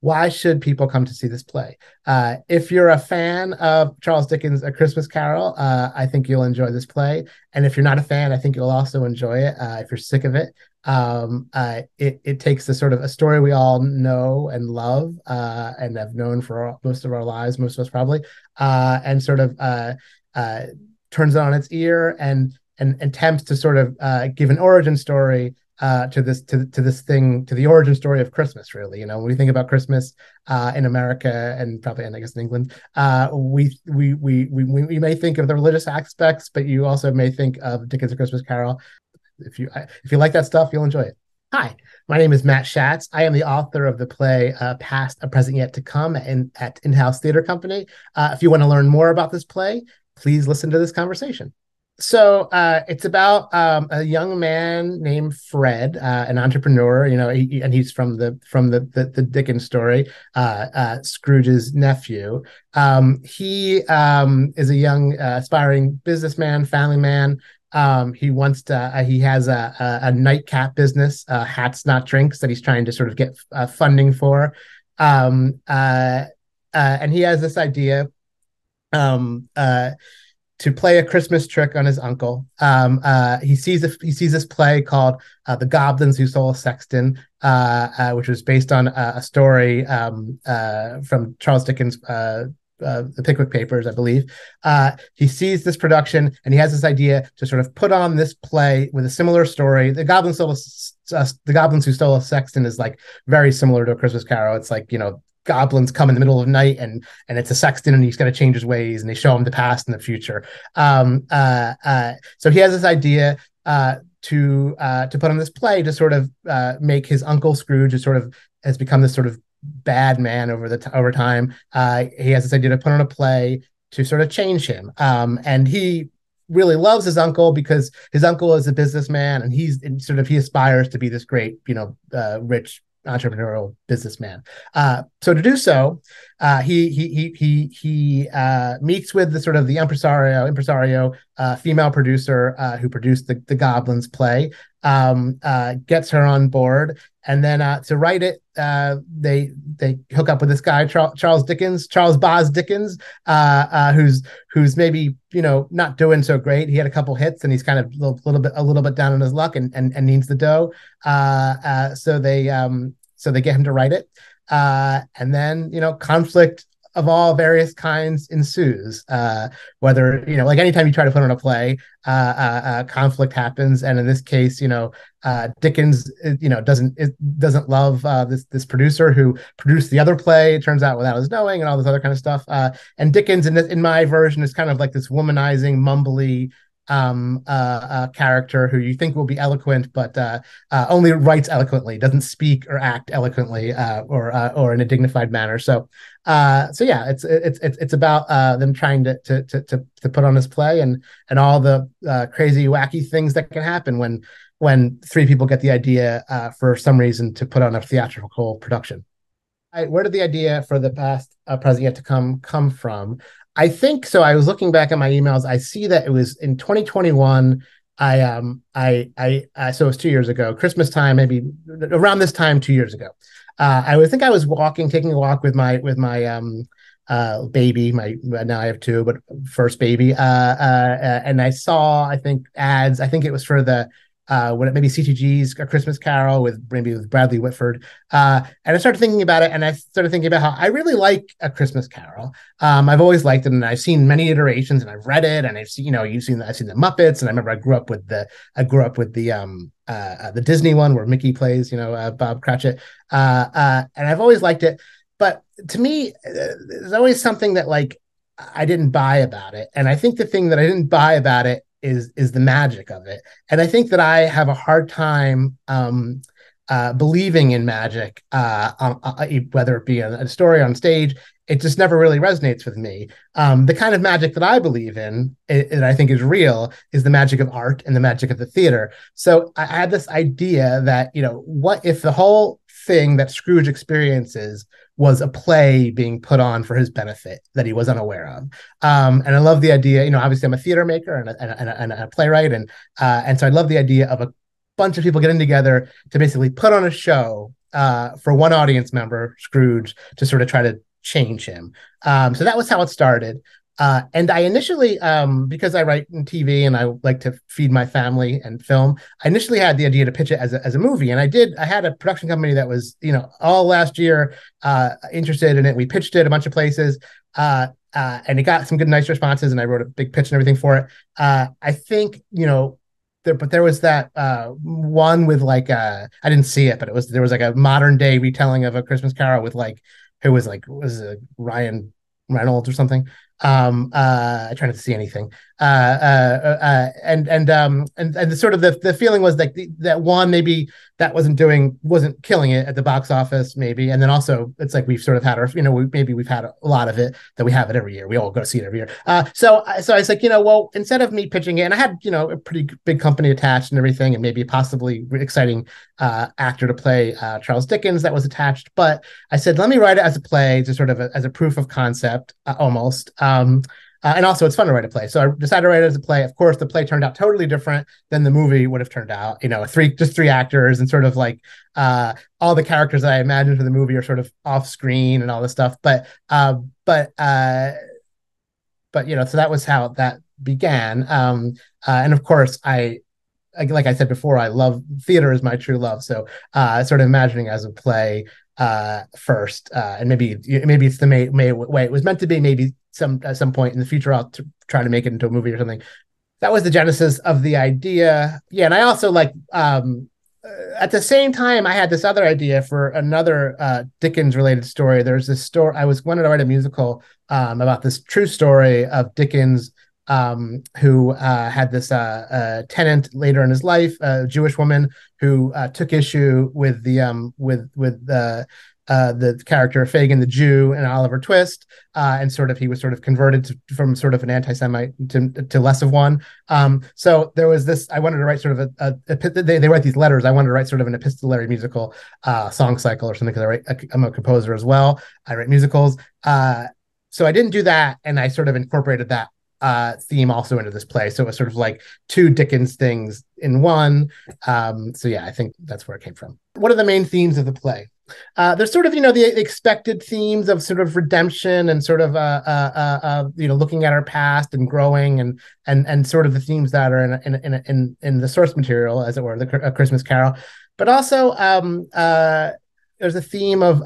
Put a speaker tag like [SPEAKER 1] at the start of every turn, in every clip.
[SPEAKER 1] why should people come to see this play? If you're a fan of Charles Dickens' A Christmas Carol, I think you'll enjoy this play. And if you're not a fan, I think you'll also enjoy it. If you're sick of it, it takes the sort of a story we all know and love and have known for most of our lives, most of us probably, and sort of turns it on its ear and attempts to sort of give an origin story to this thing, to the origin story of Christmas. Really, when we think about Christmas in America and probably, and I guess in England, we may think of the religious aspects, but you also may think of Dickens' A Christmas Carol. If you like that stuff, you'll enjoy it. Hi, my name is Matt Schatz. I am the author of the play Past, a Present Yet to Come at InHouse Theatre Company. If you want to learn more about this play, please listen to this conversation. So it's about a young man named Fred, an entrepreneur. And he's from the Dickens story, Scrooge's nephew. He is a young aspiring businessman, family man. He wants to. He has a nightcap business, hats not drinks, that he's trying to sort of get funding for. And he has this idea. To play a Christmas trick on his uncle. He sees this play called The Goblins Who Stole a Sexton, which was based on a story from Charles Dickens' the Pickwick Papers, I believe. He sees this production and he has this idea to sort of put on this play with a similar story. The Goblins Who Stole a Sexton is like very similar to A Christmas Carol. It's like, goblins come in the middle of the night and it's a sexton and he's got to change his ways and they show him the past and the future. So he has this idea to put on this play to sort of make his uncle Scrooge, who sort of has become this sort of bad man over time. He has this idea to put on a play to sort of change him. And he really loves his uncle because his uncle is a businessman and he aspires to be this great, rich entrepreneurial businessman. So to do so, he meets with the sort of the impresario female producer who produced the Goblins play, gets her on board, and then to write it, they hook up with this guy Charles Boz Dickens, who's maybe not doing so great. He had a couple hits and he's kind of a little bit down on his luck and needs the dough. So they get him to write it, and then conflict of all various kinds ensues. Whether like anytime you try to put on a play, conflict happens, and in this case, Dickens, doesn't love this producer who produced the other play. It turns out without his knowing, and all this other kind of stuff. And Dickens, in my version, is kind of like this womanizing, mumbly character who you think will be eloquent, but only writes eloquently, doesn't speak or act eloquently, or in a dignified manner. So yeah, it's about them trying to put on this play and all the crazy, wacky things that can happen when three people get the idea for some reason to put on a theatrical production. Where did the idea for the Past, Present Yet to come from? I think so. I was looking back at my emails. I see that it was in 2021. So it was 2 years ago, Christmas time, maybe around this time 2 years ago. I would think I was taking a walk with my baby. Now I have two, but first baby. And I saw, I think, ads. I think it was for the maybe CTG's A Christmas Carol with Bradley Whitford. And I started thinking about it, and I started thinking about how I really like A Christmas Carol. I've always liked it, and I've seen many iterations, and I've read it, and I've seen, I've seen the Muppets, and I remember I grew up with the Disney one where Mickey plays, Bob Cratchit. And I've always liked it, but to me, there's always something that like I didn't buy about it. And I think the thing that I didn't buy about it is the magic of it. And I think that I have a hard time believing in magic, whether it be a story on stage. It just never really resonates with me. The kind of magic that I believe in, and I think is real, is the magic of art and the magic of the theater. So I had this idea that, what if the whole thing that Scrooge experiences was a play being put on for his benefit that he was unaware of. And I love the idea, obviously I'm a theater maker and a playwright. And so I love the idea of a bunch of people getting together to basically put on a show for one audience member, Scrooge, to sort of try to change him. So that was how it started. And I initially, because I write in TV and I like to feed my family and film, I initially had the idea to pitch it as a movie. And I had a production company that was, all last year interested in it. We pitched it a bunch of places. And it got some good, nice responses. And I wrote a big pitch and everything for it. I think, there was that one with I didn't see it, but there was like a modern day retelling of A Christmas Carol with who was Ryan Reynolds or something. I try not to see anything. And the sort of the feeling was that one, maybe that wasn't killing it at the box office, maybe. And then also it's like we've sort of had maybe we've had a lot of it, that we have it every year. We all go see it every year. So I was like, well, instead of me pitching it, and I had, a pretty big company attached and everything, and maybe possibly exciting actor to play Charles Dickens that was attached. But I said, let me write it as a play, to sort of as a proof of concept, almost. And also it's fun to write a play. So I decided to write it as a play. Of course, the play turned out totally different than the movie would have turned out. Just three actors, and sort of all the characters that I imagined for the movie are sort of off screen and all this stuff. But so that was how that began. And of course, like I said before, I love theater is my true love. So sort of imagining as a play first, and maybe it's the way it was meant to be. Maybe at some point in the future I'll try to make it into a movie or something. That was the genesis of the idea. Yeah, and I also at the same time I had this other idea for another Dickens related story. There's this story I wanted to write a musical about this true story of Dickens, who had this tenant later in his life, a Jewish woman who took issue with the character Fagin the Jew and Oliver Twist, and he was converted from sort of an anti-Semite to less of one. So there was this. I wanted to write sort of they write these letters. I wanted to write sort of an epistolary musical song cycle or something, because I'm a composer as well. I write musicals. So I didn't do that, and I sort of incorporated that theme also into this play. So it was sort of like two Dickens things in one. So yeah, I think that's where it came from. What are the main themes of the play? There's sort of, the expected themes of sort of redemption and sort of, looking at our past and growing, and sort of the themes that are in the source material, as it were, A Christmas Carol. But also, there's a theme of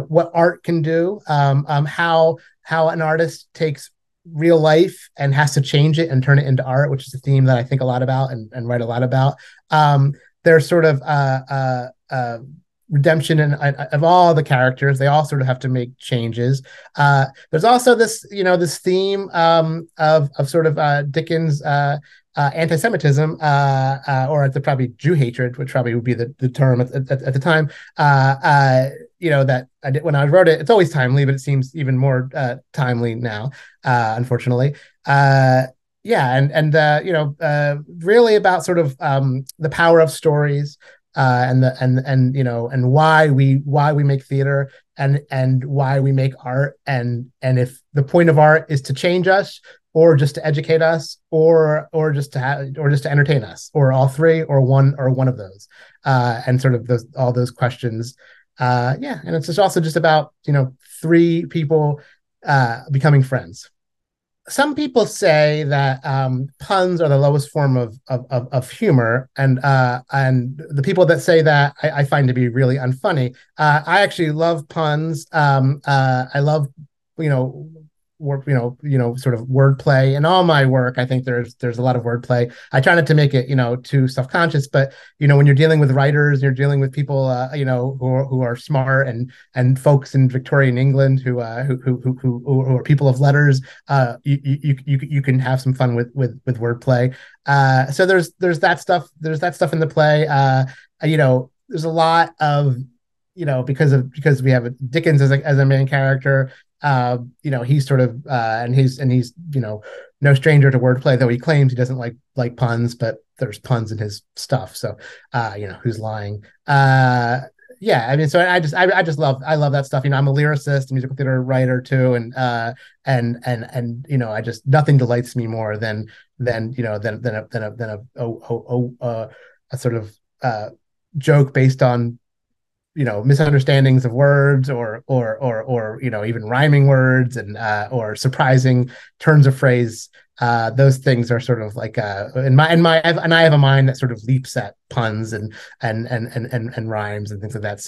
[SPEAKER 1] what art can do, how an artist takes real life and has to change it and turn it into art, which is a theme that I think a lot about and write a lot about. There's sort of redemption of all the characters. They all sort of have to make changes. There's also this theme of sort of Dickens anti-Semitism, or probably Jew hatred, which probably would be the term at the time. That I did when I wrote it. It's always timely, but it seems even more timely now, unfortunately. Really about sort of the power of stories, and why we make theater, and why we make art, and if the point of art is to change us, or just to educate us, or just to entertain us, or all three, or one of those, and sort of all those questions. And it's just about three people becoming friends. Some people say that puns are the lowest form of humor, and the people that say that I find to be really unfunny. I actually love puns. I love sort of wordplay in all my work. I think there's a lot of wordplay. I try not to make it too self-conscious, but when you're dealing with writers, you're dealing with people who are smart, and folks in Victorian England who are people of letters. You can have some fun with wordplay. So there's that stuff. There's that stuff in the play. There's a lot of because we have Dickens as a main character. He's sort of and he's no stranger to wordplay, though he claims he doesn't like puns, but there's puns in his stuff. So who's lying? So I love that stuff. I'm a lyricist, a musical theater writer too, and I just, nothing delights me more than a sort of joke based on misunderstandings of words or even rhyming words and or surprising turns of phrase. Those things are sort of like I have a mind that sort of leaps at puns and rhymes and things like that.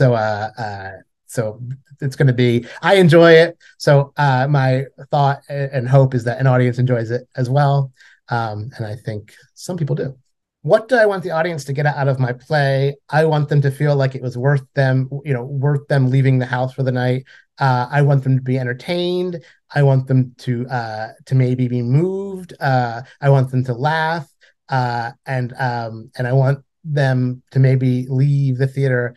[SPEAKER 1] So it's going to be, I enjoy it. So my thought and hope is that an audience enjoys it as well. And I think some people do. What do I want the audience to get out of my play? I want them to feel like it was worth them leaving the house for the night. I want them to be entertained. I want them to maybe be moved. I want them to laugh, and I want them to maybe leave the theater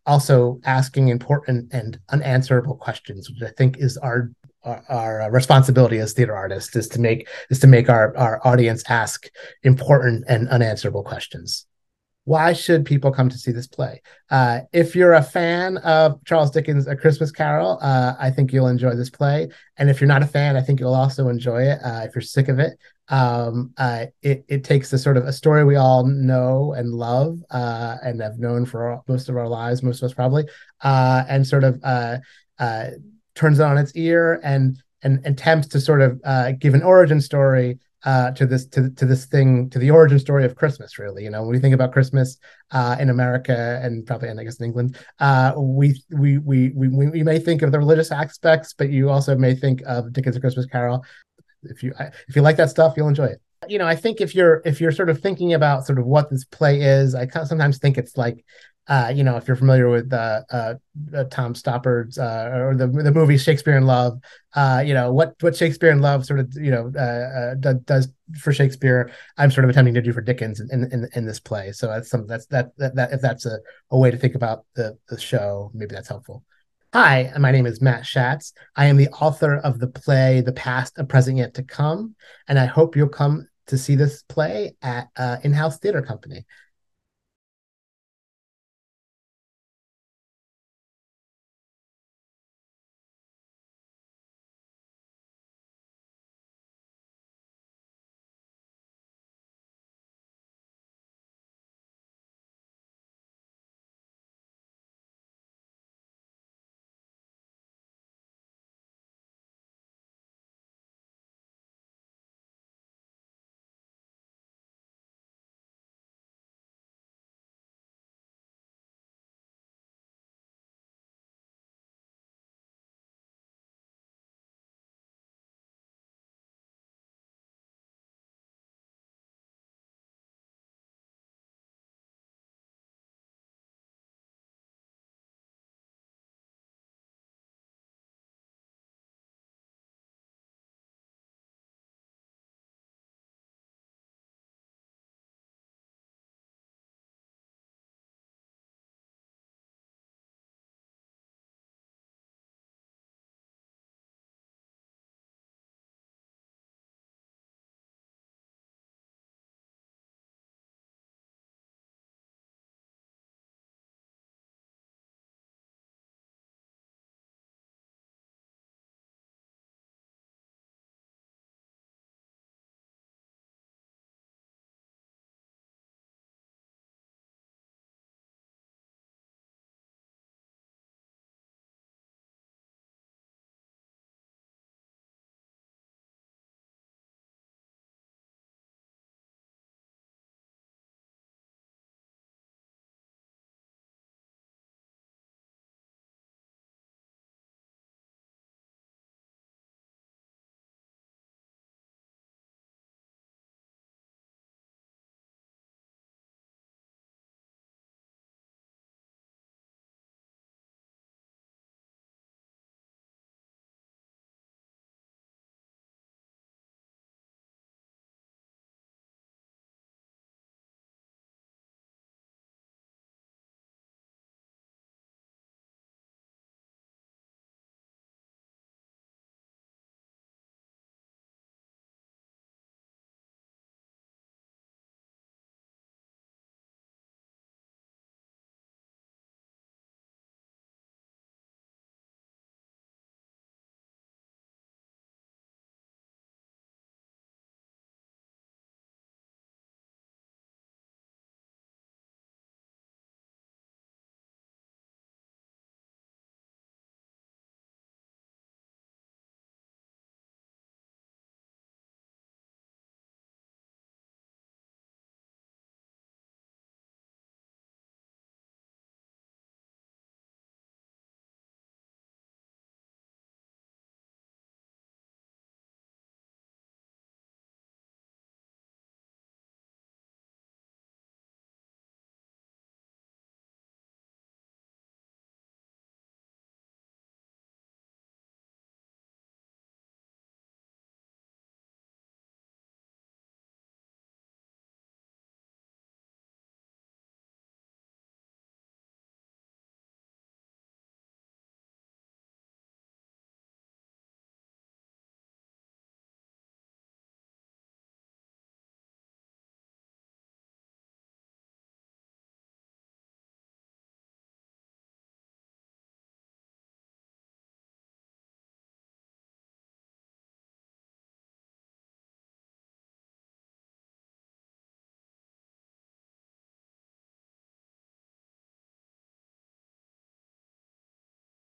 [SPEAKER 1] also asking important and unanswerable questions, which I think is our responsibility as theater artists is to make our audience ask important and unanswerable questions. Why should people come to see this play? If you're a fan of Charles Dickens' A Christmas Carol, I think you'll enjoy this play. And if you're not a fan, I think you'll also enjoy it if you're sick of it. It takes the sort of a story we all know and love and have known for most of our lives, most of us probably, and sort of turns it on its ear and attempts to sort of give an origin story to the origin story of Christmas. Really, when we think about Christmas in America and probably, and I guess in England, we may think of the religious aspects, but you also may think of Dickens' A Christmas Carol. If you like that stuff, you'll enjoy it. I think if you're sort of thinking about sort of what this play is, I sometimes think it's like, if you're familiar with Tom Stoppard's or the movie Shakespeare in Love, what Shakespeare in Love sort of does for Shakespeare, I'm sort of attempting to do for Dickens in this play. So that if that's a way to think about the show, maybe that's helpful. Hi, my name is Matt Schatz. I am the author of the play The Past, A Present Yet to Come, and I hope you'll come to see this play at InHouse Theatre Company.